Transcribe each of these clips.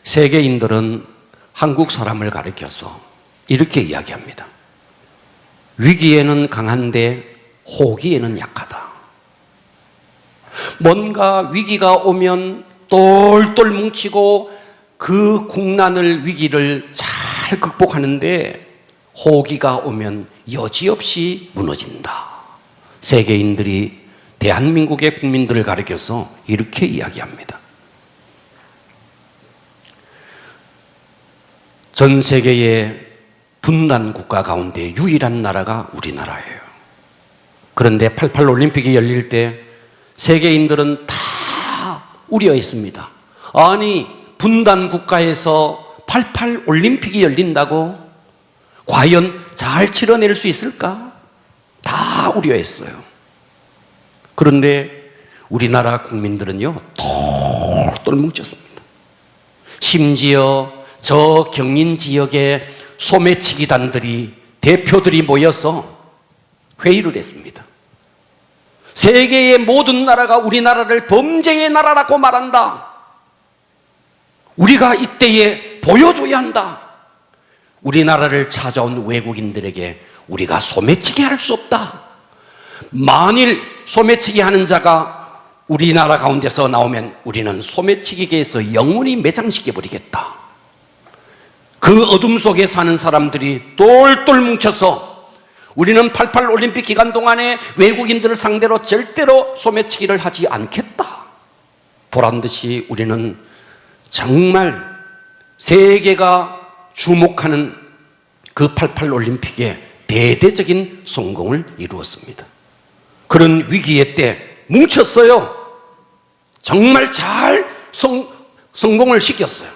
세계인들은 한국 사람을 가리켜서 이렇게 이야기합니다. 위기에는 강한데 호기에는 약하다. 뭔가 위기가 오면 똘똘 뭉치고 그 국난을, 위기를 잘 극복하는데 호기가 오면 여지없이 무너진다. 세계인들이 대한민국의 국민들을 가리켜서 이렇게 이야기합니다. 전 세계의 분단 국가 가운데 유일한 나라가 우리나라예요. 그런데 88 올림픽이 열릴 때 세계인들은 다 우려했습니다. 아니, 분단 국가에서 88 올림픽이 열린다고? 과연 잘 치러낼 수 있을까? 다 우려했어요. 그런데 우리나라 국민들은요, 똘똘 뭉쳤습니다. 심지어 저 경인 지역의 소매치기단들이, 대표들이 모여서 회의를 했습니다. 세계의 모든 나라가 우리나라를 범죄의 나라라고 말한다. 우리가 이때에 보여줘야 한다. 우리나라를 찾아온 외국인들에게 우리가 소매치기 할 수 없다. 만일 소매치기 하는 자가 우리나라 가운데서 나오면 우리는 소매치기계에서 영원히 매장시켜버리겠다. 그 어둠 속에 사는 사람들이 똘똘 뭉쳐서 우리는 88 올림픽 기간 동안에 외국인들을 상대로 절대로 소매치기를 하지 않겠다. 보란듯이 우리는 정말 세계가 주목하는 그 88 올림픽에 대대적인 성공을 이루었습니다. 그런 위기의 때 뭉쳤어요. 정말 잘 성공을 시켰어요.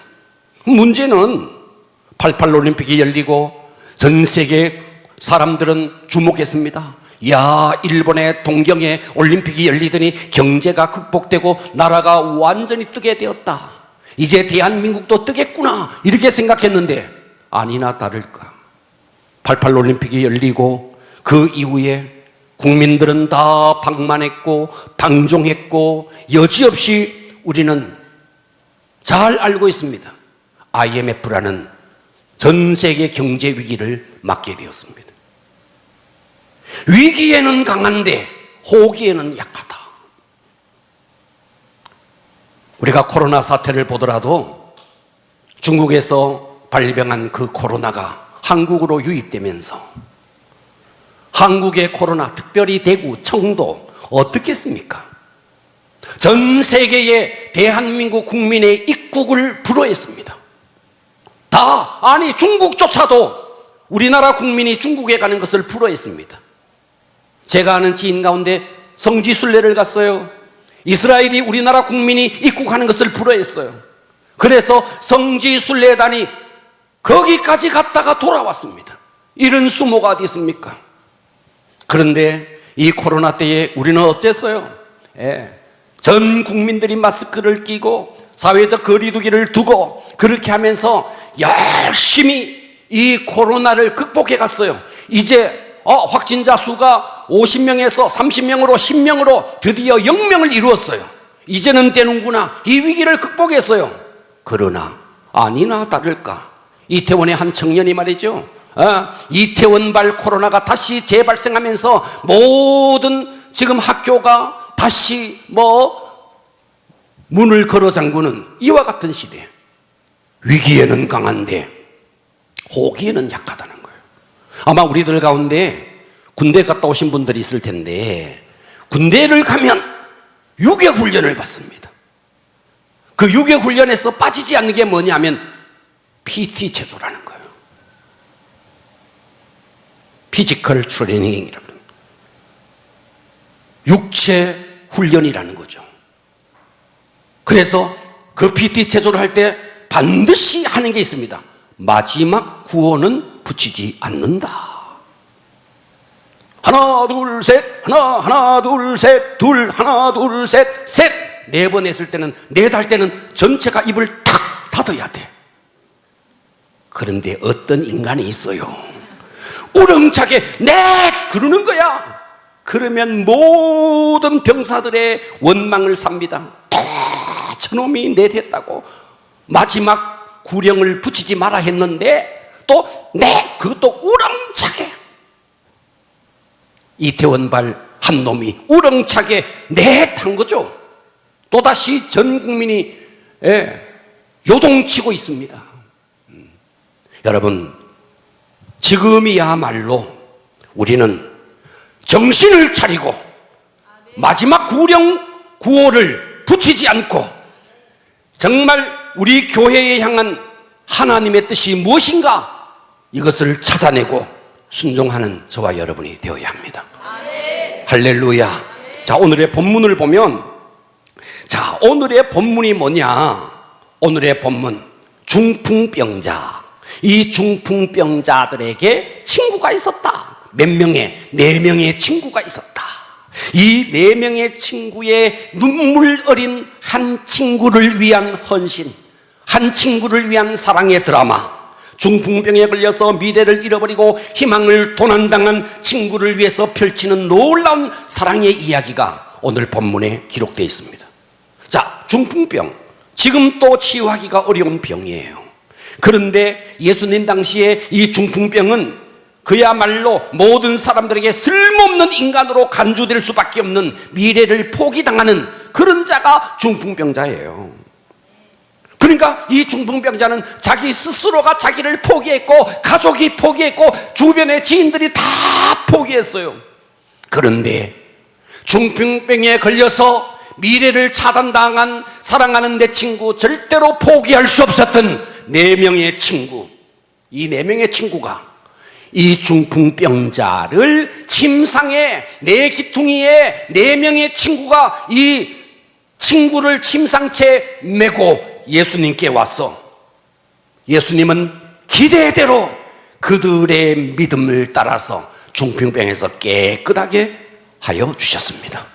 문제는 88 올림픽이 열리고 전 세계 사람들은 주목했습니다. 야, 일본의 동경에 올림픽이 열리더니 경제가 극복되고 나라가 완전히 뜨게 되었다. 이제 대한민국도 뜨겠구나, 이렇게 생각했는데 아니나 다를까 88 올림픽이 열리고 그 이후에 국민들은 다 방만했고 방종했고 여지없이 우리는 잘 알고 있습니다. IMF라는 전 세계 경제 위기를 맞게 되었습니다. 위기에는 강한데 호기에는 약하다. 우리가 코로나 사태를 보더라도 중국에서 발병한 그 코로나가 한국으로 유입되면서 한국의 코로나, 특별히 대구, 청도 어떻겠습니까? 전 세계의 대한민국 국민의 입국을 불허했습니다. 아니 중국조차도 우리나라 국민이 중국에 가는 것을 불허했습니다. 제가 아는 지인 가운데 성지순례를 갔어요. 이스라엘이 우리나라 국민이 입국하는 것을 불허했어요. 그래서 성지순례단이 거기까지 갔다가 돌아왔습니다. 이런 수모가 어디 있습니까? 그런데 이 코로나 때에 우리는 어땠어요? 전 국민들이 마스크를 끼고 사회적 거리두기를 두고 그렇게 하면서 열심히 이 코로나를 극복해 갔어요. 이제 확진자 수가 50명에서 30명으로 10명으로 드디어 0명을 이루었어요. 이제는 되는구나. 이 위기를 극복했어요. 그러나 아니나 다를까 이태원의 한 청년이 말이죠, 이태원발 코로나가 다시 재발생하면서 모든 지금 학교가 다시 문을 걸어 잠그는 이와 같은 시대. 위기에는 강한데 호기에는 약하다는 거예요. 아마 우리들 가운데 군대 갔다 오신 분들이 있을 텐데 군대를 가면 유격 훈련을 받습니다. 그 유격 훈련에서 빠지지 않는 게 뭐냐면 PT 체조라는 거예요. 피지컬 트레이닝이라고 합니다. 육체 훈련이라는 거죠. 그래서 그 PT 체조를 할 때 반드시 하는 게 있습니다. 마지막 구호는 붙이지 않는다. 하나 둘 셋, 하나 둘 셋, 둘 하나 둘 셋, 셋. 4번 했을 때는, 넷 할 때는 전체가 입을 탁 닫아야 돼. 그런데 어떤 인간이 있어요. 우렁차게 넷 그러는 거야. 그러면 모든 병사들의 원망을 삽니다. 저놈이 넷 했다고. 마지막 구령을 붙이지 마라 했는데 또 그것도 우렁차게 이태원발 한 놈이 우렁차게 한 거죠. 또다시 전 국민이 요동치고 있습니다. 여러분, 지금이야말로 우리는 정신을 차리고 마지막 구호를 붙이지 않고 정말 우리 교회에 향한 하나님의 뜻이 무엇인가 이것을 찾아내고 순종하는 저와 여러분이 되어야 합니다. 할렐루야. 자, 오늘의 본문을 보면, 자, 오늘의 본문이 뭐냐? 오늘의 본문, 중풍병자. 이 중풍병자들에게 친구가 있었다. 몇 명의? 4명의 친구가 있었다. 이 4명의 친구의 눈물 어린 한 친구를 위한 헌신, 한 친구를 위한 사랑의 드라마, 중풍병에 걸려서 미래를 잃어버리고 희망을 도난당한 친구를 위해서 펼치는 놀라운 사랑의 이야기가 오늘 본문에 기록되어 있습니다. 자, 중풍병, 지금 또 치유하기가 어려운 병이에요. 그런데 예수님 당시에 이 중풍병은 그야말로 모든 사람들에게 쓸모없는 인간으로 간주될 수밖에 없는 미래를 포기당하는 그런 자가 중풍병자예요. 그러니까 이 중풍병자는 자기 스스로가 자기를 포기했고, 가족이 포기했고, 주변의 지인들이 다 포기했어요. 그런데 중풍병에 걸려서 미래를 차단당한 사랑하는 내 친구, 절대로 포기할 수 없었던 4명의 친구, 이 4명의 친구가 이 중풍병자를 침상에, 내 기퉁이에 4명의 친구가 이 친구를 침상채 메고 예수님께 왔어. 예수님은 기대대로 그들의 믿음을 따라서 중풍병에서 깨끗하게 하여 주셨습니다.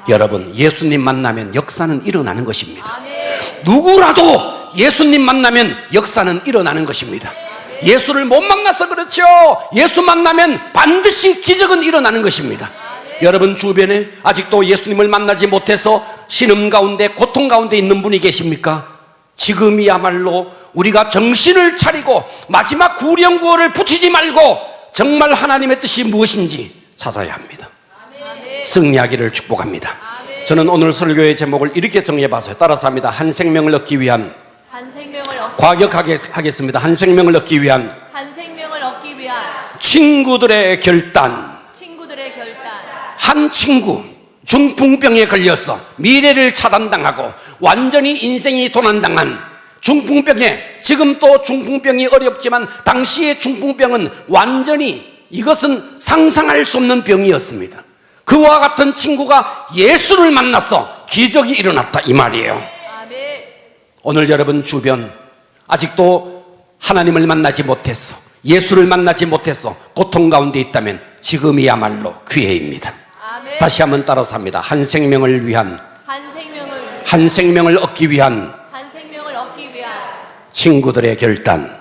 여러분, 예수님 만나면 역사는 일어나는 것입니다. 누구라도 예수님 만나면 역사는 일어나는 것입니다. 예수를 못 만나서 그렇죠. 예수 만나면 반드시 기적은 일어나는 것입니다. 여러분 주변에 아직도 예수님을 만나지 못해서 신음 가운데, 고통 가운데 있는 분이 계십니까? 지금이야말로 우리가 정신을 차리고 마지막 구령구호를 붙이지 말고 정말 하나님의 뜻이 무엇인지 찾아야 합니다. 승리하기를 축복합니다. 저는 오늘 설교의 제목을 이렇게 정해봤어요. 따라서 합니다. 한 생명을 얻기 위한, 과격하게 하겠습니다. 한 생명을 얻기 위한 친구들의 결단. 한 친구, 중풍병에 걸려서 미래를 차단당하고 완전히 인생이 도난당한 중풍병에, 지금 또 중풍병이 어렵지만 당시의 중풍병은 완전히, 이것은 상상할 수 없는 병이었습니다. 그와 같은 친구가 예수를 만나서 기적이 일어났다 이 말이에요. 오늘 여러분 주변 아직도 하나님을 만나지 못해서, 예수를 만나지 못해서 고통 가운데 있다면 지금이야말로 기회입니다. 다시 한번 따라서 합니다. 한 생명을 위한, 한 생명을 얻기 위한 친구들의 결단,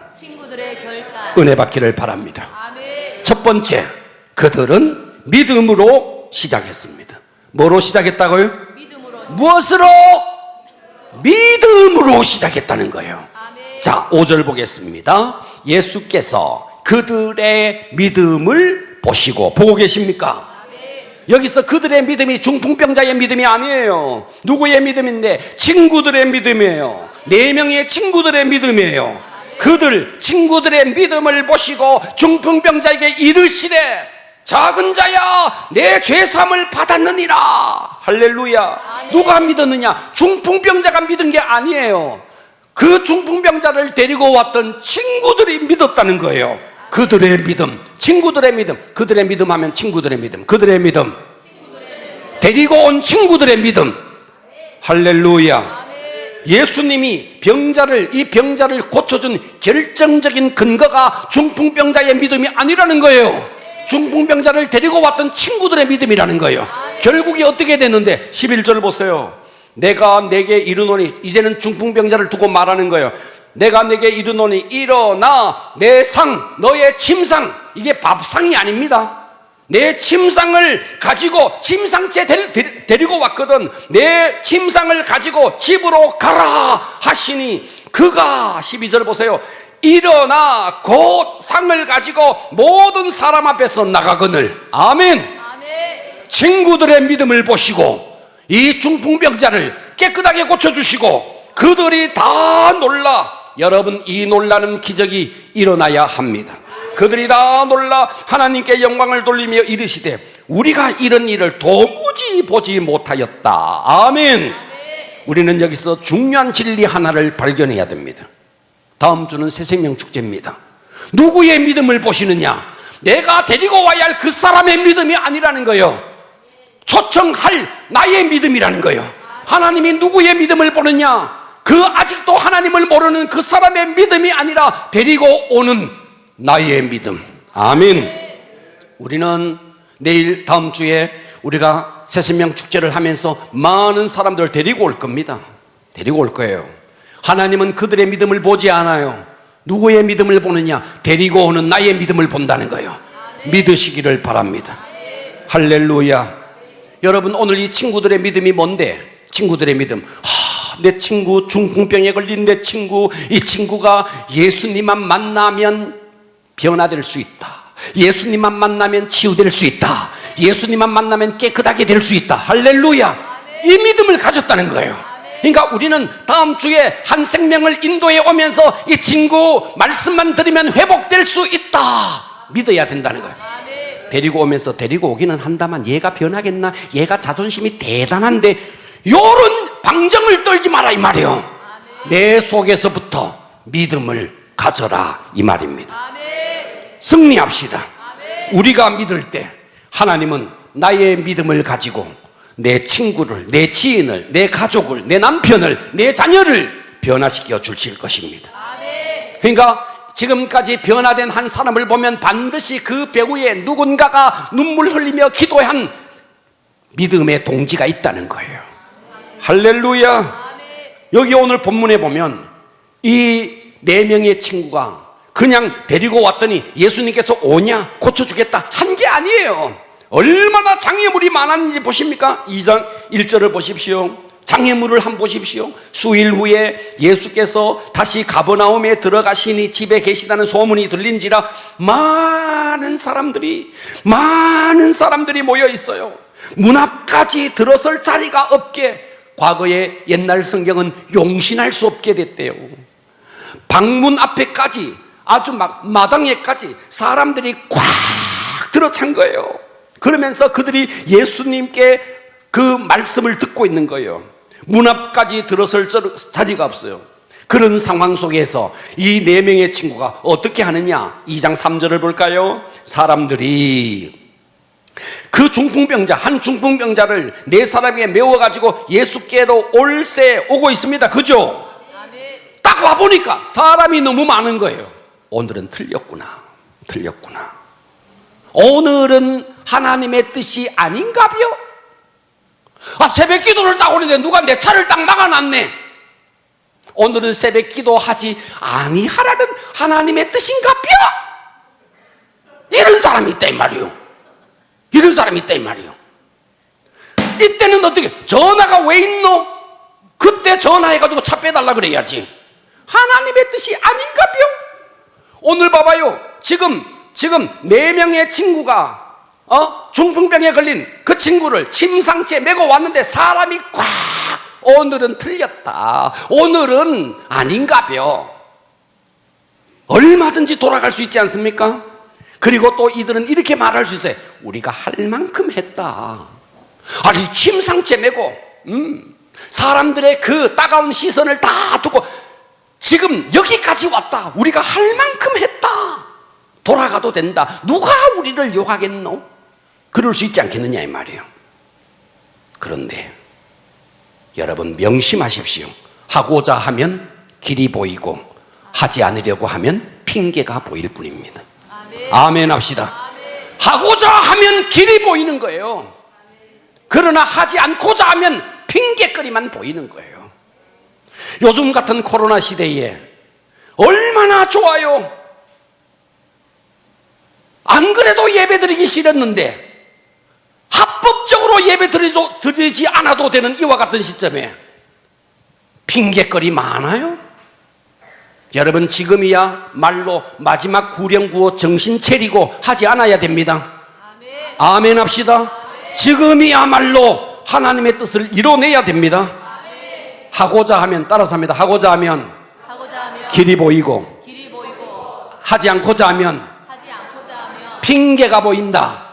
은혜 받기를 바랍니다. 첫 번째, 그들은 믿음으로 시작했습니다. 뭐로 시작했다고요? 무엇으로? 믿음으로 시작했다는 거예요. 자, 5절 보겠습니다. 예수께서 그들의 믿음을 보고 계십니까? 여기서 그들의 믿음이 중풍병자의 믿음이 아니에요. 누구의 믿음인데? 친구들의 믿음이에요. 4명의 친구들의 믿음이에요. 그들 친구들의 믿음을 보시고 중풍병자에게 이르시되 작은 자야 내 죄사함을 받았느니라. 할렐루야. 누가 믿었느냐? 중풍병자가 믿은 게 아니에요. 그 중풍병자를 데리고 왔던 친구들이 믿었다는 거예요. 그들의 믿음, 친구들의 믿음. 그들의 믿음 하면 친구들의 믿음, 그들의 믿음, 데리고 온 친구들의 믿음. 할렐루야. 예수님이 이 병자를 고쳐준 결정적인 근거가 중풍병자의 믿음이 아니라는 거예요. 중풍병자를 데리고 왔던 친구들의 믿음이라는 거예요. 결국이 어떻게 됐는데 11절 보세요. 내가 내게 이르노니, 이제는 중풍병자를 두고 말하는 거예요. 내가 내게 이르노니 일어나 내 상, 너의 침상, 이게 밥상이 아닙니다. 내 침상을 가지고, 침상째 데리고 왔거든. 내 침상을 가지고 집으로 가라 하시니 그가 12절 보세요. 일어나 곧 상을 가지고 모든 사람 앞에서 나가거늘. 아멘. 친구들의 믿음을 보시고 이 중풍병자를 깨끗하게 고쳐주시고 그들이 다 놀라. 여러분, 이 놀라는 기적이 일어나야 합니다. 그들이 다 놀라 하나님께 영광을 돌리며 이르시되 우리가 이런 일을 도무지 보지 못하였다. 아멘. 우리는 여기서 중요한 진리 하나를 발견해야 됩니다. 다음 주는 새생명 축제입니다. 누구의 믿음을 보시느냐? 내가 데리고 와야 할 그 사람의 믿음이 아니라는 거예요. 초청할 나의 믿음이라는 거예요. 하나님이 누구의 믿음을 보느냐? 그 아직도 하나님을 모르는 그 사람의 믿음이 아니라 데리고 오는 나의 믿음. 아멘. 우리는 내일 다음 주에 우리가 새생명 축제를 하면서 많은 사람들을 데리고 올 겁니다. 데리고 올 거예요. 하나님은 그들의 믿음을 보지 않아요. 누구의 믿음을 보느냐? 데리고 오는 나의 믿음을 본다는 거예요. 믿으시기를 바랍니다. 할렐루야. 여러분, 오늘 이 친구들의 믿음이 뭔데? 친구들의 믿음. 내 친구, 중풍병에 걸린 내 친구, 이 친구가 예수님만 만나면 변화될 수 있다. 예수님만 만나면 치유될 수 있다. 예수님만 만나면 깨끗하게 될 수 있다. 할렐루야. 이 믿음을 가졌다는 거예요. 그러니까 우리는 다음 주에 한 생명을 인도해 오면서 이 친구 말씀만 들으면 회복될 수 있다. 믿어야 된다는 거예요. 데리고 오면서 데리고 오기는 한다만 얘가 변하겠나? 얘가 자존심이 대단한데 요런 방정을 떨지 마라 이 말이에요. 내 속에서부터 믿음을 가져라 이 말입니다. 승리합시다. 우리가 믿을 때 하나님은 나의 믿음을 가지고 내 친구를, 내 지인을, 내 가족을, 내 남편을, 내 자녀를 변화시켜 주실 것입니다. 그러니까 지금까지 변화된 한 사람을 보면 반드시 그 배후에 누군가가 눈물 흘리며 기도한 믿음의 동지가 있다는 거예요. 할렐루야. 여기 오늘 본문에 보면 이 4명의 친구가 그냥 데리고 왔더니 예수님께서 오냐 고쳐주겠다 한 게 아니에요. 얼마나 장애물이 많았는지 보십니까? 2장 1절을 보십시오. 장애물을 한번 보십시오. 수일 후에 예수께서 다시 가버나움에 들어가시니 집에 계시다는 소문이 들린지라 많은 사람들이 모여 있어요. 문 앞까지 들어설 자리가 없게, 과거에 옛날 성경은 용신할 수 없게 됐대요. 방문 앞에까지, 아주 막 마당에까지 사람들이 꽉 들어찬 거예요. 그러면서 그들이 예수님께 그 말씀을 듣고 있는 거예요. 문 앞까지 들어설 자리가 없어요. 그런 상황 속에서 이 4명의 친구가 어떻게 하느냐? 2장 3절을 볼까요? 사람들이 그 중풍병자, 한 중풍병자를 4사람에게 메워가지고 예수께로 올세 오고 있습니다. 그죠? 딱 와보니까 사람이 너무 많은 거예요. 오늘은 틀렸구나. 오늘은 하나님의 뜻이 아닌가벼? 새벽 기도를 딱 오는데 누가 내 차를 딱 막아놨네. 오늘은 새벽 기도하지 아니하라는 하나님의 뜻인가벼? 이런 사람이 있다 이 말이요. 이때는 어떻게, 전화가 왜 있노? 그때 전화해가지고 차 빼달라 그래야지. 하나님의 뜻이 아닌가벼? 오늘 봐봐요. 지금 4명의 친구가 중풍병에 걸린 그 친구를 침상치에 메고 왔는데 사람이 꽉. 오늘은 틀렸다. 오늘은 아닌가벼. 얼마든지 돌아갈 수 있지 않습니까? 그리고 또 이들은 이렇게 말할 수 있어요. 우리가 할 만큼 했다. 아니, 침상치에 메고 사람들의 그 따가운 시선을 다 두고 지금 여기까지 왔다. 우리가 할 만큼 했다. 돌아가도 된다. 누가 우리를 욕하겠노? 그럴 수 있지 않겠느냐 이 말이에요. 그런데 여러분 명심하십시오. 하고자 하면 길이 보이고 하지 않으려고 하면 핑계가 보일 뿐입니다. 아멘 합시다. 하고자 하면 길이 보이는 거예요. 그러나 하지 않고자 하면 핑계거리만 보이는 거예요. 요즘 같은 코로나 시대에 얼마나 좋아요. 안 그래도 예배드리기 싫었는데 합법적으로 예배드리지 않아도 되는 이와 같은 시점에 핑계거리 많아요. 여러분, 지금이야말로 마지막 구령구호 정신 차리고 하지 않아야 됩니다. 아멘 합시다. 지금이야말로 하나님의 뜻을 이뤄내야 됩니다. 하고자 하면, 따라서 합니다. 하고자 하면 길이 보이고, 하지 않고자 하면 핑계가 보인다.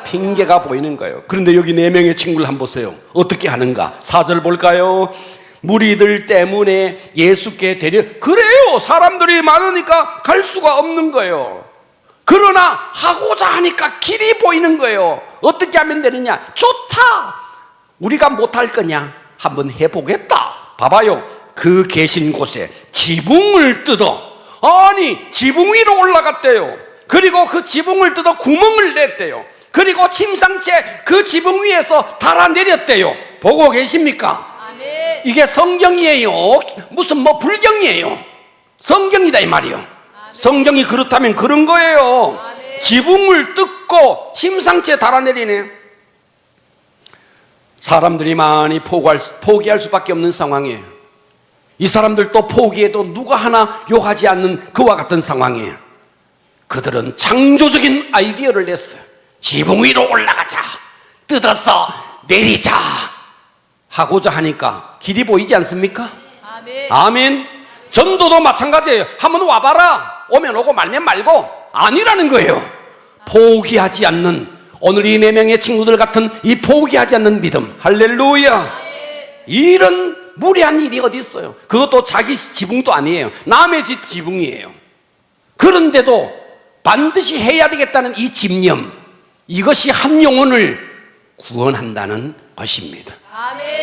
핑계가 보이는 거예요. 그런데 여기 4명의 친구를 한번 보세요. 어떻게 하는가? 4절 볼까요? 무리들 때문에 예수께 그래요. 사람들이 많으니까 갈 수가 없는 거예요. 그러나 하고자 하니까 길이 보이는 거예요. 어떻게 하면 되느냐? 좋다. 우리가 못할 거냐? 한번 해보겠다. 봐봐요. 그 계신 곳에 지붕을 뜯어, 아니 지붕 위로 올라갔대요. 그리고 그 지붕을 뜯어 구멍을 냈대요. 그리고 침상째 그 지붕 위에서 달아내렸대요. 보고 계십니까? 이게 성경이에요. 무슨 불경이에요. 성경이다 이 말이에요. 성경이 그렇다면 그런 거예요. 지붕을 뜯고 침상째 달아내리네. 사람들이 많이 포기할 수밖에 없는 상황이에요. 이 사람들도 포기해도 누가 하나 욕하지 않는 그와 같은 상황이에요. 그들은 창조적인 아이디어를 냈어요. 지붕 위로 올라가자, 뜯어서 내리자 하고자 하니까 길이 보이지 않습니까? 아멘. 전도도 마찬가지예요. 한번 와봐라. 오면 오고 말면 말고 아니라는 거예요. 포기하지 않는, 오늘 이 4명의 친구들 같은 이 포기하지 않는 믿음. 할렐루야. 이런 무리한 일이 어디 있어요? 그것도 자기 지붕도 아니에요. 남의 집 지붕이에요. 그런데도 반드시 해야 되겠다는 이 집념, 이것이 한 영혼을 구원한다는 것입니다.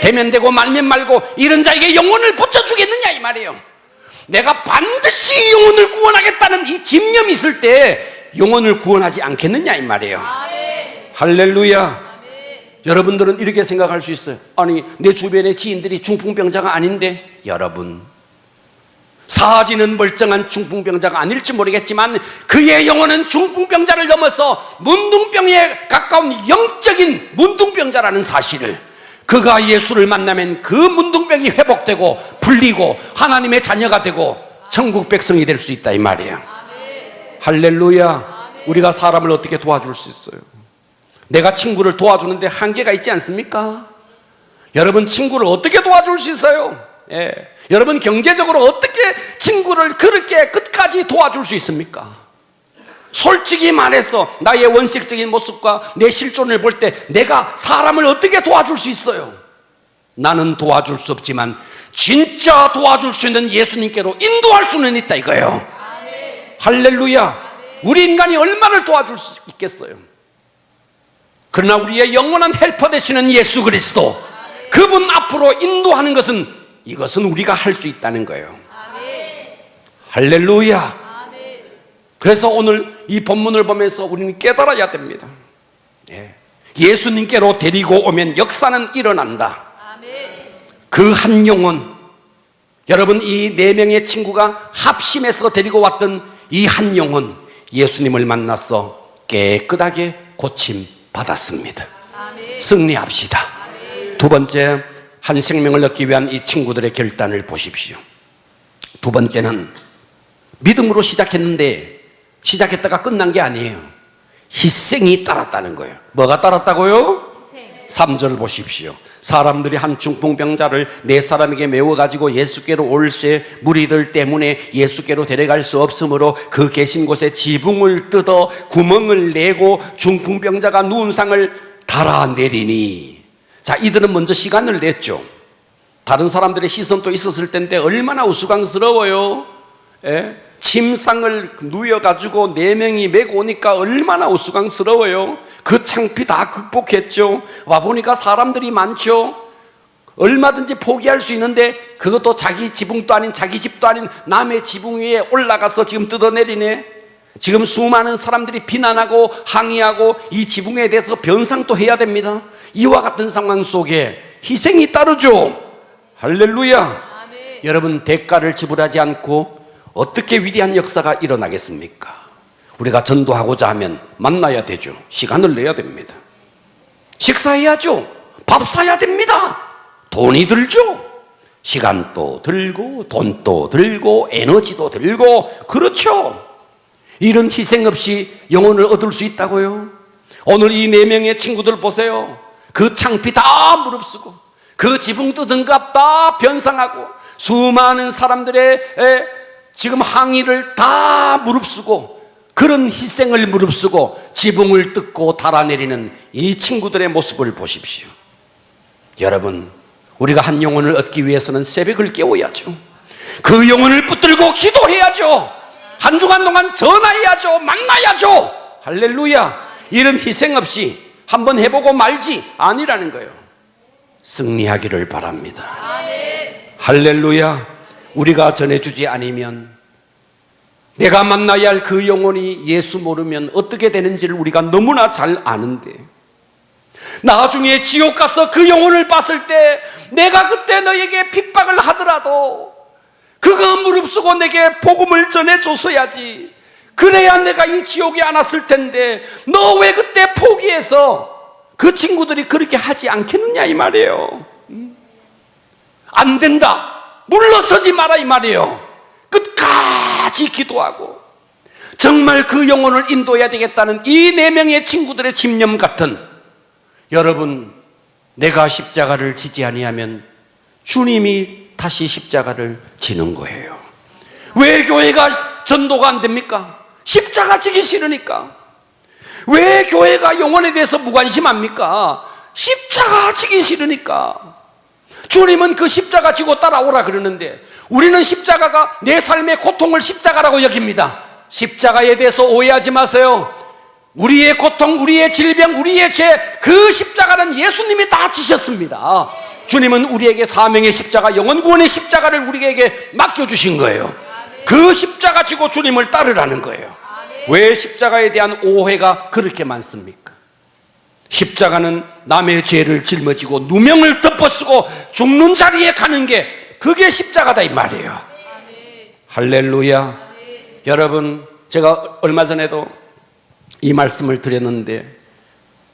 되면 되고 말면 말고 이런 자에게 영혼을 붙여주겠느냐 이 말이에요. 내가 반드시 영혼을 구원하겠다는 이 집념이 있을 때 영혼을 구원하지 않겠느냐 이 말이에요. 할렐루야. 여러분들은 이렇게 생각할 수 있어요. 아니, 내 주변의 지인들이 중풍병자가 아닌데. 여러분, 사지는 멀쩡한 중풍병자가 아닐지 모르겠지만 그의 영혼은 중풍병자를 넘어서 문둥병에 가까운 영적인 문둥병자라는 사실을, 그가 예수를 만나면 그 문둥병이 회복되고 풀리고 하나님의 자녀가 되고 천국 백성이 될 수 있다 이 말이에요. 할렐루야. 우리가 사람을 어떻게 도와줄 수 있어요? 내가 친구를 도와주는데 한계가 있지 않습니까? 여러분, 친구를 어떻게 도와줄 수 있어요? 여러분, 경제적으로 어떻게 친구를 그렇게 끝까지 도와줄 수 있습니까? 솔직히 말해서 나의 원색적인 모습과 내 실존을 볼 때 내가 사람을 어떻게 도와줄 수 있어요? 나는 도와줄 수 없지만 진짜 도와줄 수 있는 예수님께로 인도할 수는 있다 이거예요. 할렐루야. 우리 인간이 얼마나 도와줄 수 있겠어요? 그러나 우리의 영원한 헬퍼 되시는 예수 그리스도, 그분 앞으로 인도하는 것은, 이것은 우리가 할 수 있다는 거예요. 할렐루야. 그래서 오늘 이 본문을 보면서 우리는 깨달아야 됩니다. 예수님께로 데리고 오면 역사는 일어난다. 그 한 영혼, 여러분, 이 4명의 친구가 합심해서 데리고 왔던 이 한 영혼, 예수님을 만나서 깨끗하게 고침 받았습니다. 승리합시다. 두 번째, 한 생명을 얻기 위한 이 친구들의 결단을 보십시오. 두 번째는 믿음으로 시작했다가 끝난 게 아니에요. 희생이 따랐다는 거예요. 뭐가 따랐다고요? 3절 보십시오. 사람들이 한 중풍병자를 4사람에게 메워가지고 예수께로 올세 무리들 때문에 예수께로 데려갈 수 없으므로 그 계신 곳에 지붕을 뜯어 구멍을 내고 중풍병자가 누운 상을 달아내리니. 자, 이들은 먼저 시간을 냈죠. 다른 사람들의 시선도 있었을 텐데 얼마나 우스꽝스러워요. 침상을 누여가지고 4명이 메고 오니까 얼마나 우스꽝스러워요. 그 창피 다 극복했죠. 와보니까 사람들이 많죠. 얼마든지 포기할 수 있는데 그것도 자기 지붕도 아닌, 자기 집도 아닌 남의 지붕 위에 올라가서 지금 뜯어내리네. 지금 수많은 사람들이 비난하고 항의하고 이 지붕에 대해서 변상도 해야 됩니다. 이와 같은 상황 속에 희생이 따르죠. 할렐루야. 여러분, 대가를 지불하지 않고 어떻게 위대한 역사가 일어나겠습니까? 우리가 전도하고자 하면 만나야 되죠. 시간을 내야 됩니다. 식사해야죠. 밥 사야 됩니다. 돈이 들죠. 시간도 들고 돈도 들고 에너지도 들고, 그렇죠. 이런 희생 없이 영혼을 얻을 수 있다고요? 오늘 이 4명의 친구들 보세요. 그 창피 다 무릅쓰고 그 지붕 뜯은 값 다 변상하고 수많은 사람들의 지금 항의를 다 무릅쓰고 그런 희생을 무릅쓰고 지붕을 뜯고 달아내리는 이 친구들의 모습을 보십시오. 여러분, 우리가 한 영혼을 얻기 위해서는 새벽을 깨워야죠. 그 영혼을 붙들고 기도해야죠. 한 주간 동안 전화해야죠. 만나야죠. 할렐루야. 이런 희생 없이 한번 해보고 말지 아니라는 거예요. 승리하기를 바랍니다. 할렐루야. 우리가 전해주지 않으면, 내가 만나야 할 그 영혼이 예수 모르면 어떻게 되는지를 우리가 너무나 잘 아는데, 나중에 지옥 가서 그 영혼을 봤을 때 내가 그때 너에게 핍박을 하더라도 그거 무릅쓰고 내게 복음을 전해줬어야지. 그래야 내가 이 지옥에 안 왔을 텐데 너 왜 그때 포기해서 그 친구들이 그렇게 하지 않겠느냐 이 말이에요. 안 된다, 물러서지 마라 이 말이에요. 끝까지 기도하고 정말 그 영혼을 인도해야 되겠다는 이 4명의 친구들의 집념 같은, 여러분, 내가 십자가를 지지 아니하면 주님이 다시 십자가를 지는 거예요. 왜 교회가 전도가 안 됩니까? 십자가 지기 싫으니까. 왜 교회가 영혼에 대해서 무관심합니까? 십자가 지기 싫으니까. 주님은 그 십자가 지고 따라오라 그러는데 우리는 십자가가 내 삶의 고통을 십자가라고 여깁니다. 십자가에 대해서 오해하지 마세요. 우리의 고통, 우리의 질병, 우리의 죄, 그 십자가는 예수님이 다 지셨습니다. 주님은 우리에게 사명의 십자가, 영원 구원의 십자가를 우리에게 맡겨주신 거예요. 그 십자가 지고 주님을 따르라는 거예요. 왜 십자가에 대한 오해가 그렇게 많습니까? 십자가는 남의 죄를 짊어지고 누명을 덮어쓰고 죽는 자리에 가는 게, 그게 십자가다 이 말이에요. 할렐루야. 여러분, 제가 얼마 전에도 이 말씀을 드렸는데,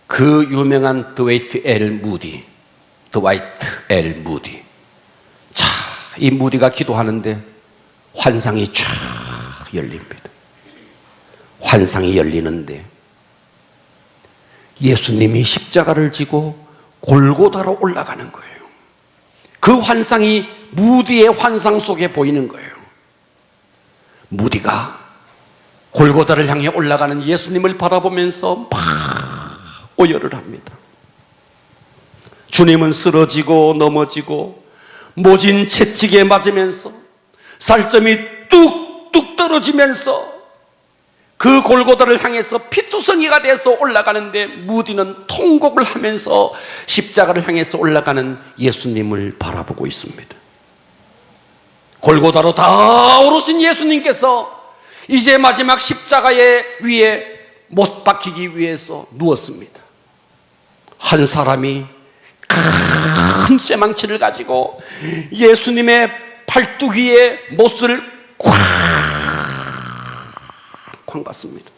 그 유명한 드웨이트 L 무디, 자, 이 무디가 기도하는데 환상이 쫙 열립니다. 환상이 열리는데 예수님이 십자가를 지고 골고다로 올라가는 거예요. 그 환상이 무디의 환상 속에 보이는 거예요. 무디가 골고다를 향해 올라가는 예수님을 바라보면서 막 오열을 합니다. 주님은 쓰러지고 넘어지고 모진 채찍에 맞으면서 살점이 뚝뚝 떨어지면서 그 골고다를 향해서 피투성이가 돼서 올라가는데, 무디는 통곡을 하면서 십자가를 향해서 올라가는 예수님을 바라보고 있습니다. 골고다로 다 오르신 예수님께서 이제 마지막 십자가의 위에 못 박히기 위해서 누웠습니다. 한 사람이 큰 쇠망치를 가지고 예수님의 팔뚝 위에 못을 쾅 봤습니다.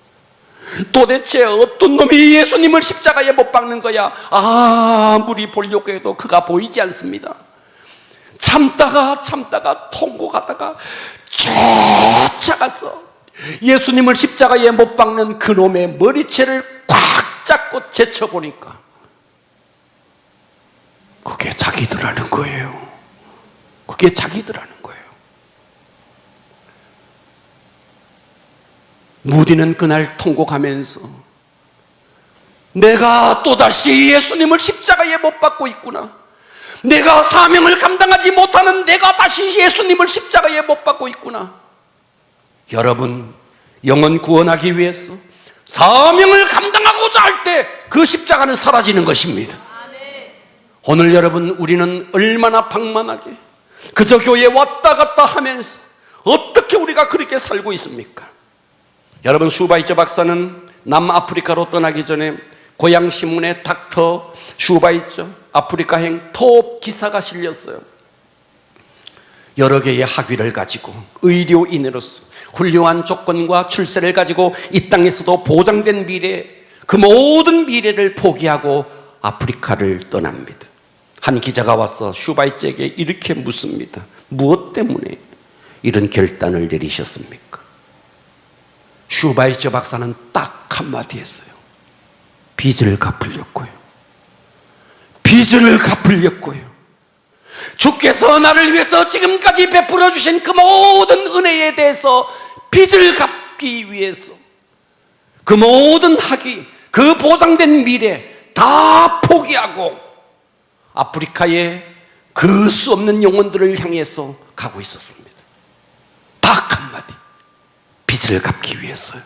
도대체 어떤 놈이 예수님을 십자가에 못 박는 거야? 아무리 보려고 해도 그가 보이지 않습니다. 참다가 통곡하다가 쫓아가서 예수님을 십자가에 못 박는 그놈의 머리채를 꽉 잡고 제쳐보니까 그게 자기들하는 거예요. 그게 자기들하는 거예요. 무디는 그날 통곡하면서 내가 또다시 예수님을 십자가에 못 박고 있구나. 내가 사명을 감당하지 못하는 내가 다시 예수님을 십자가에 못 박고 있구나. 여러분, 영혼 구원하기 위해서 사명을 감당하고자 할 때 그 십자가는 사라지는 것입니다. 오늘 여러분, 우리는 얼마나 방만하게 그저 교회에 왔다 갔다 하면서 어떻게 우리가 그렇게 살고 있습니까? 여러분, 슈바이처 박사는 남아프리카로 떠나기 전에 고향 신문에 닥터 슈바이처 아프리카행 톱 기사가 실렸어요. 여러 개의 학위를 가지고 의료인으로서 훌륭한 조건과 출세를 가지고 이 땅에서도 보장된 미래, 그 모든 미래를 포기하고 아프리카를 떠납니다. 한 기자가 와서 슈바이처에게 이렇게 묻습니다. 무엇 때문에 이런 결단을 내리셨습니까? 슈바이처 박사는 딱 한마디 했어요. 빚을 갚으려고요. 빚을 갚으려고요. 주께서 나를 위해서 지금까지 베풀어 주신 그 모든 은혜에 대해서 빚을 갚기 위해서 그 모든 학위, 그 보장된 미래 다 포기하고 아프리카의 그 수 없는 영혼들을 향해서 가고 있었습니다. 딱 한마디, 빚을 갚기 위해서요.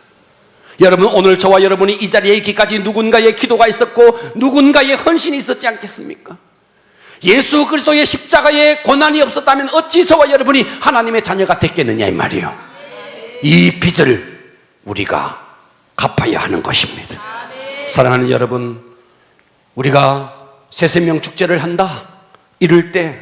여러분, 오늘 저와 여러분이 이 자리에 있기까지 누군가의 기도가 있었고 누군가의 헌신이 있었지 않겠습니까? 예수 그리스도의 십자가에 고난이 없었다면 어찌 저와 여러분이 하나님의 자녀가 됐겠느냐 이 말이에요. 이 빚을 우리가 갚아야 하는 것입니다. 사랑하는 여러분, 우리가 새생명 축제를 한다 이럴 때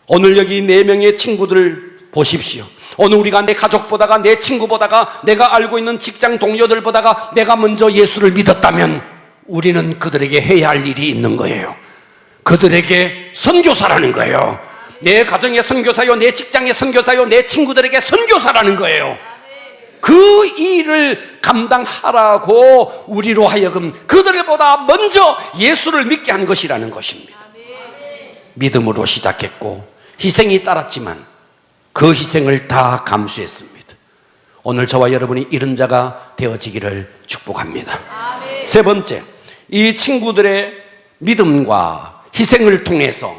오늘 여기 4명의 친구들 보십시오. 오늘 우리가 내 가족보다가 내 친구보다가 내가 알고 있는 직장 동료들보다가 내가 먼저 예수를 믿었다면 우리는 그들에게 해야 할 일이 있는 거예요. 그들에게 선교사라는 거예요. 내 가정의 선교사요, 내 직장의 선교사요, 내 친구들에게 선교사라는 거예요. 그 일을 감당하라고 우리로 하여금 그들보다 먼저 예수를 믿게 한 것이라는 것입니다. 믿음으로 시작했고 희생이 따랐지만 그 희생을 다 감수했습니다. 오늘 저와 여러분이 이런 자가 되어지기를 축복합니다. 세 번째, 이 친구들의 믿음과 희생을 통해서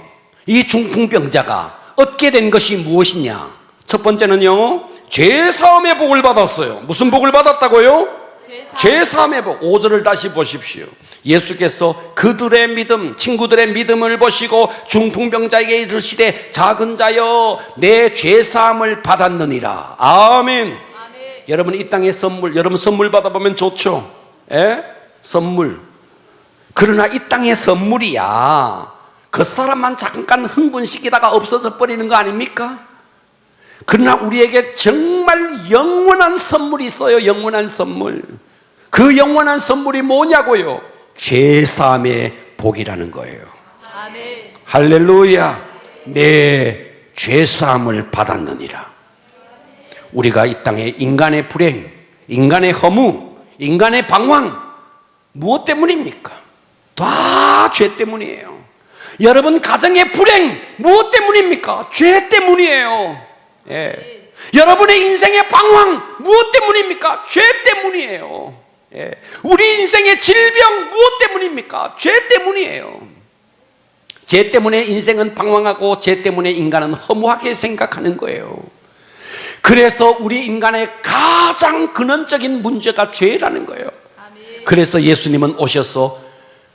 이 중풍병자가 얻게 된 것이 무엇이냐? 첫 번째는요, 죄사함의 복을 받았어요. 무슨 복을 받았다고요? 죄사함의 복. 5절을 다시 보십시오. 예수께서 그들의 믿음, 친구들의 믿음을 보시고 중풍병자에게 이르시되 작은 자여 내 죄사함을 받았느니라. 아멘. 여러분, 이 땅의 선물, 여러분 선물 받아보면 좋죠? 예? 선물. 그러나 이 땅의 선물이야 그 사람만 잠깐 흥분시키다가 없어져 버리는 거 아닙니까? 그러나 우리에게 정말 영원한 선물이 있어요. 영원한 선물. 그 영원한 선물이 뭐냐고요? 죄사함의 복이라는 거예요. 아멘. 할렐루야. 내 죄사함을 받았느니라. 우리가 이 땅에 인간의 불행, 인간의 허무, 인간의 방황 무엇 때문입니까? 다 죄 때문이에요. 여러분 가정의 불행 무엇 때문입니까? 죄 때문이에요. 예. 여러분의 인생의 방황 무엇 때문입니까? 죄 때문이에요. 예. 우리 인생의 질병 무엇 때문입니까? 죄 때문이에요. 죄 때문에 인생은 방황하고 죄 때문에 인간은 허무하게 생각하는 거예요. 그래서 우리 인간의 가장 근원적인 문제가 죄라는 거예요. 그래서 예수님은 오셔서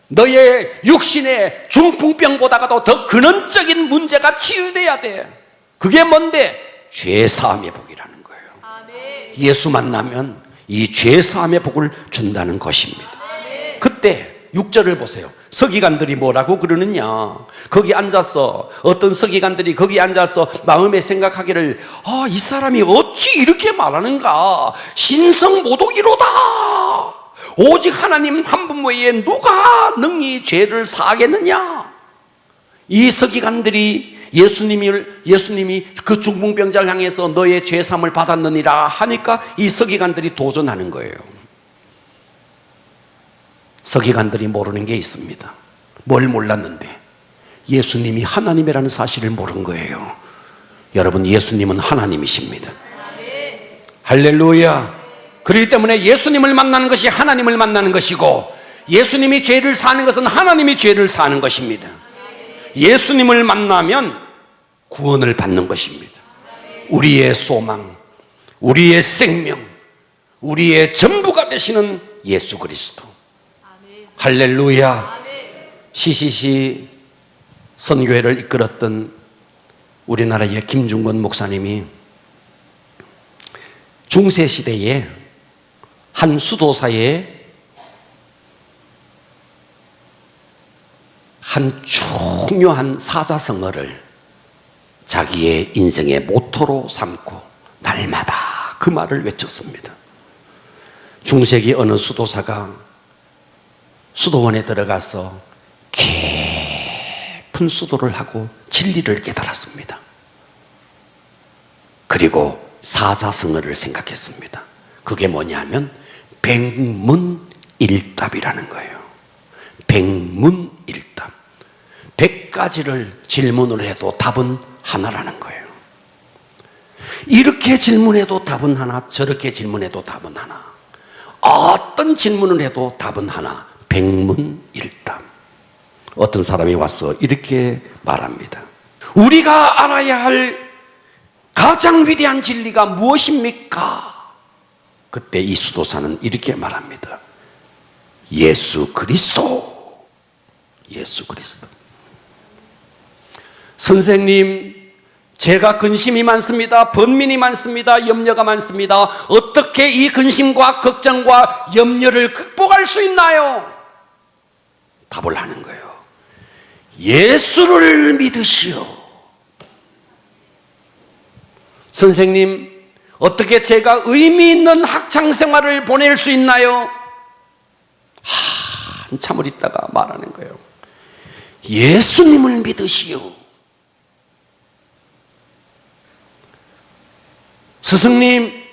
너의 육신의 중풍병보다가도 더 근원적인 문제가 치유돼야 돼. 그게 뭔데? 죄사함의 복이라는 거예요. 예수 만나면 이 죄사함의 복을 준다는 것입니다. 그때 6절을 보세요. 서기관들이 뭐라고 그러느냐? 거기 앉아서 어떤 서기관들이 거기 앉아서 마음에 생각하기를 이 사람이 어찌 이렇게 말하는가? 신성모독이로다. 오직 하나님 한 분 외에 누가 능히 죄를 사하겠느냐? 이 서기관들이 예수님이 그 중풍병자를 향해서 너의 죄사함을 받았느니라 하니까 이 서기관들이 도전하는 거예요. 서기관들이 모르는 게 있습니다. 뭘 몰랐는데? 예수님이 하나님이라는 사실을 모른 거예요. 여러분, 예수님은 하나님이십니다. 할렐루야. 그렇기 때문에 예수님을 만나는 것이 하나님을 만나는 것이고 예수님이 죄를 사는 것은 하나님이 죄를 사는 것입니다. 예수님을 만나면 구원을 받는 것입니다. 우리의 소망, 우리의 생명, 우리의 전부가 되시는 예수 그리스도. 할렐루야. CCC 선교회를 이끌었던 우리나라의 김중건 목사님이 중세시대에 한 수도사에 한 중요한 사자성어를 자기의 인생의 모토로 삼고 날마다 그 말을 외쳤습니다. 중세기 어느 수도사가 수도원에 들어가서 깊은 깊은 수도를 하고 진리를 깨달았습니다. 그리고 사자성어를 생각했습니다. 그게 뭐냐면 백문일답이라는 거예요. 백문일답. 100가지를 질문을 해도 답은 하나라는 거예요. 이렇게 질문해도 답은 하나, 저렇게 질문해도 답은 하나. 어떤 질문을 해도 답은 하나. 백문일답. 어떤 사람이 와서 이렇게 말합니다. 우리가 알아야 할 가장 위대한 진리가 무엇입니까? 그때 이 수도사는 이렇게 말합니다. 예수 그리스도. 예수 그리스도. 선생님, 제가 근심이 많습니다. 번민이 많습니다. 염려가 많습니다. 어떻게 이 근심과 걱정과 염려를 극복할 수 있나요? 답을 하는 거예요. 예수를 믿으시오. 선생님, 어떻게 제가 의미 있는 학창 생활을 보낼 수 있나요? 한참을 있다가 말하는 거예요. 예수님을 믿으시오. 스승님,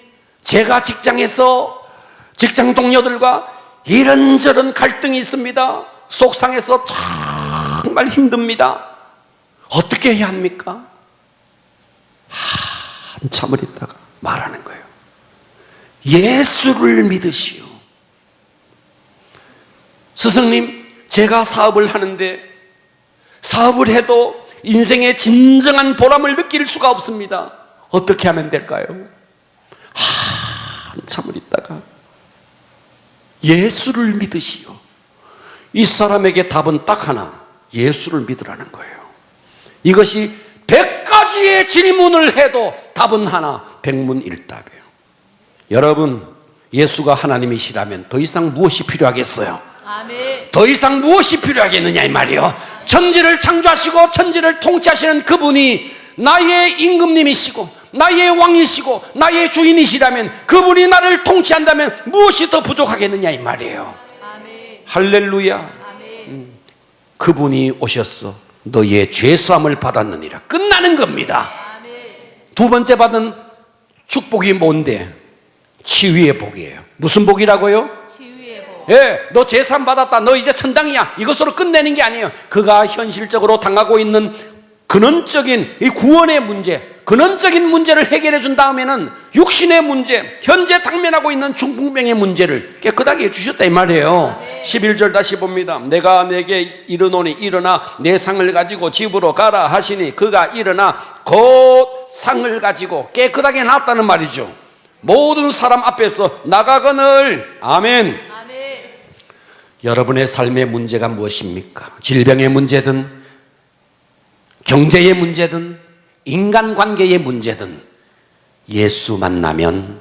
제가 직장에서 직장 동료들과 이런저런 갈등이 있습니다. 속상해서 정말 힘듭니다. 어떻게 해야 합니까? 한참을 있다가 말하는 거예요. 예수를 믿으시오. 스승님, 제가 사업을 하는데 사업을 해도 인생의 진정한 보람을 느낄 수가 없습니다. 어떻게 하면 될까요? 한참을 있다가 예수를 믿으시오. 이 사람에게 답은 딱 하나, 예수를 믿으라는 거예요. 이것이 100가지의 질문을 해도 답은 하나, 백문일답이에요. 여러분, 예수가 하나님이시라면 더 이상 무엇이 필요하겠어요? 아멘. 더 이상 무엇이 필요하겠느냐 이 말이에요. 천지를 창조하시고 천지를 통치하시는 그분이 나의 임금님이시고 나의 왕이시고 나의 주인이시라면, 그분이 나를 통치한다면 무엇이 더 부족하겠느냐 이 말이에요. 아멘. 할렐루야. 아멘. 그분이 오셔서 너의 죄수함을 받았느니라. 끝나는 겁니다. 아멘. 두 번째 받은 축복이 뭔데? 치유의 복이에요. 무슨 복이라고요? 치유의 복. 예, 너 죄사함 받았다, 너 이제 천당이야, 이것으로 끝내는 게 아니에요. 그가 현실적으로 당하고 있는 근원적인 이 구원의 문제, 근원적인 문제를 해결해 준 다음에는 육신의 문제, 현재 당면하고 있는 중풍병의 문제를 깨끗하게 해주셨다 이 말이에요. 11절 다시 봅니다. 내가 내게 이르노니 일어나 내 상을 가지고 집으로 가라 하시니 그가 일어나 곧 상을 가지고 깨끗하게 나왔다는 말이죠. 모든 사람 앞에서 나가거늘. 아멘. 아멘. 여러분의 삶의 문제가 무엇입니까? 질병의 문제든 경제의 문제든 인간관계의 문제든 예수 만나면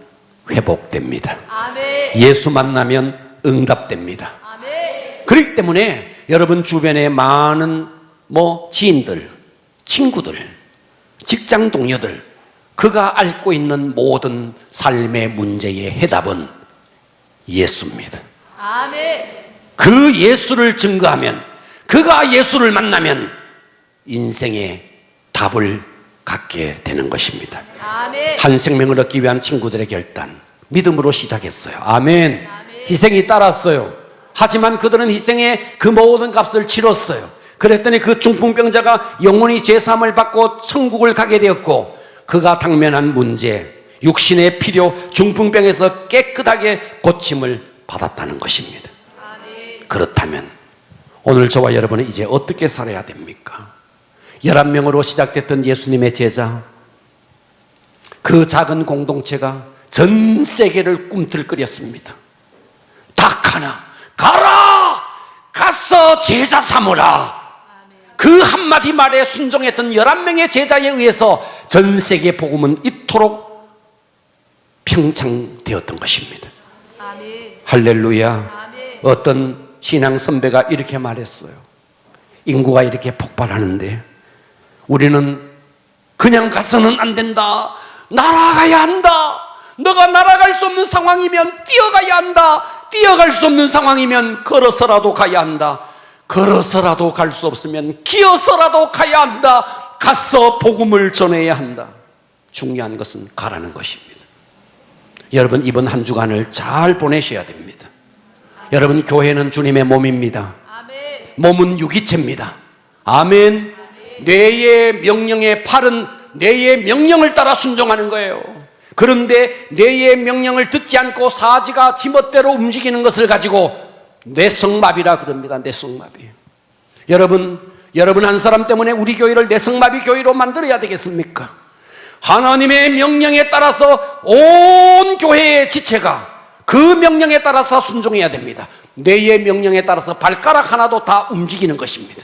회복됩니다. 아멘. 예수 만나면 응답됩니다. 아멘. 그렇기 때문에 여러분 주변에 많은 지인들, 친구들, 직장 동료들, 그가 앓고 있는 모든 삶의 문제의 해답은 예수입니다. 아멘. 그 예수를 증거하면, 그가 예수를 만나면 인생의 답을 갖게 되는 것입니다. 아멘. 한 생명을 얻기 위한 친구들의 결단, 믿음으로 시작했어요. 아멘. 아멘. 희생이 따랐어요. 하지만 그들은 희생의 그 모든 값을 치렀어요. 그랬더니 그 중풍병자가 영원히 죄사함을 받고 천국을 가게 되었고, 그가 당면한 문제, 육신의 필요, 중풍병에서 깨끗하게 고침을 받았다는 것입니다. 아멘. 그렇다면 오늘 저와 여러분은 이제 어떻게 살아야 됩니까? 11명으로 시작됐던 예수님의 제자, 그 작은 공동체가 전 세계를 꿈틀거렸습니다. 딱 하나, 가라! 가서 제자 삼으라! 그 한마디 말에 순종했던 11명의 제자에 의해서 전 세계 복음은 이토록 평창되었던 것입니다. 아멘. 할렐루야. 아멘. 어떤 신앙 선배가 이렇게 말했어요. 인구가 이렇게 폭발하는데 우리는 그냥 가서는 안 된다. 날아가야 한다. 너가 날아갈 수 없는 상황이면 뛰어가야 한다. 뛰어갈 수 없는 상황이면 걸어서라도 가야 한다. 걸어서라도 갈 수 없으면 기어서라도 가야 한다. 가서 복음을 전해야 한다. 중요한 것은 가라는 것입니다. 여러분, 이번 한 주간을 잘 보내셔야 됩니다. 여러분, 교회는 주님의 몸입니다. 아멘. 몸은 유기체입니다. 아멘. 뇌의 명령에 팔은 뇌의 명령을 따라 순종하는 거예요. 그런데 뇌의 명령을 듣지 않고 사지가 지멋대로 움직이는 것을 가지고 뇌성마비라 그럽니다. 뇌성마비. 여러분 한 사람 때문에 우리 교회를 뇌성마비 교회로 만들어야 되겠습니까? 하나님의 명령에 따라서 온 교회의 지체가 그 명령에 따라서 순종해야 됩니다. 뇌의 명령에 따라서 발가락 하나도 다 움직이는 것입니다.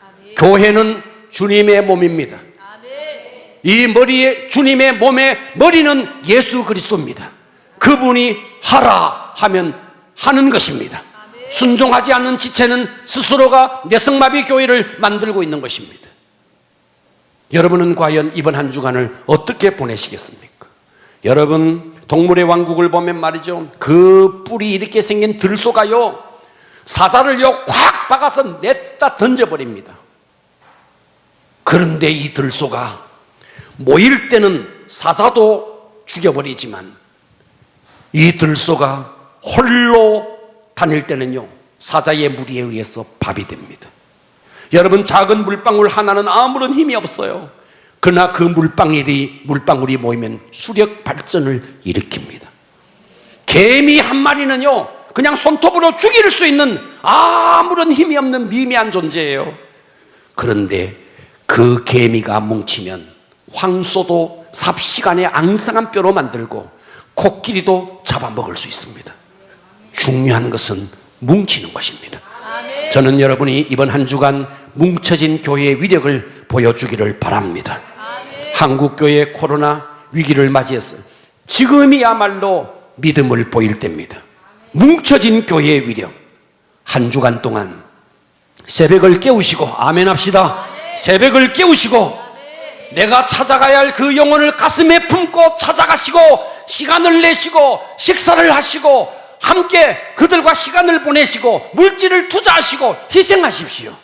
아멘. 교회는 주님의 몸입니다. 아멘. 이 머리에, 주님의 몸의 머리는 예수 그리스도입니다. 그분이 하라 하면 하는 것입니다. 순종하지 않는 지체는 스스로가 뇌성마비 교회를 만들고 있는 것입니다. 여러분은 과연 이번 한 주간을 어떻게 보내시겠습니까? 여러분, 동물의 왕국을 보면 말이죠, 그 뿔이 이렇게 생긴 들소가요, 사자를요 콱 박아서 냈다 던져버립니다. 그런데 이 들소가 모일 때는 사자도 죽여버리지만 이 들소가 홀로 다닐 때는요 사자의 무리에 의해서 밥이 됩니다. 여러분, 작은 물방울 하나는 아무런 힘이 없어요. 그러나 그 물방울이 모이면 수력 발전을 일으킵니다. 개미 한 마리는요 그냥 손톱으로 죽일 수 있는 아무런 힘이 없는 미미한 존재예요. 그런데 그 개미가 뭉치면 황소도 삽시간에 앙상한 뼈로 만들고 코끼리도 잡아먹을 수 있습니다. 중요한 것은 뭉치는 것입니다. 아멘. 저는 여러분이 이번 한 주간 뭉쳐진 교회의 위력을 보여주기를 바랍니다. 아멘. 한국교회 코로나 위기를 맞이해서 지금이야말로 믿음을 보일 때입니다. 뭉쳐진 교회의 위력, 한 주간 동안 새벽을 깨우시고 아멘 합시다. 새벽을 깨우시고 내가 찾아가야 할 그 영혼을 가슴에 품고 찾아가시고 시간을 내시고 식사를 하시고 함께 그들과 시간을 보내시고 물질을 투자하시고 희생하십시오.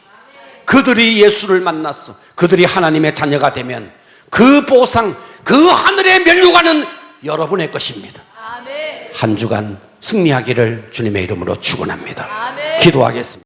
그들이 예수를 만났어, 그들이 하나님의 자녀가 되면 그 보상, 그 하늘의 면류관은 여러분의 것입니다. 아멘. 한 주간 승리하기를 주님의 이름으로 축원합니다. 아멘. 기도하겠습니다.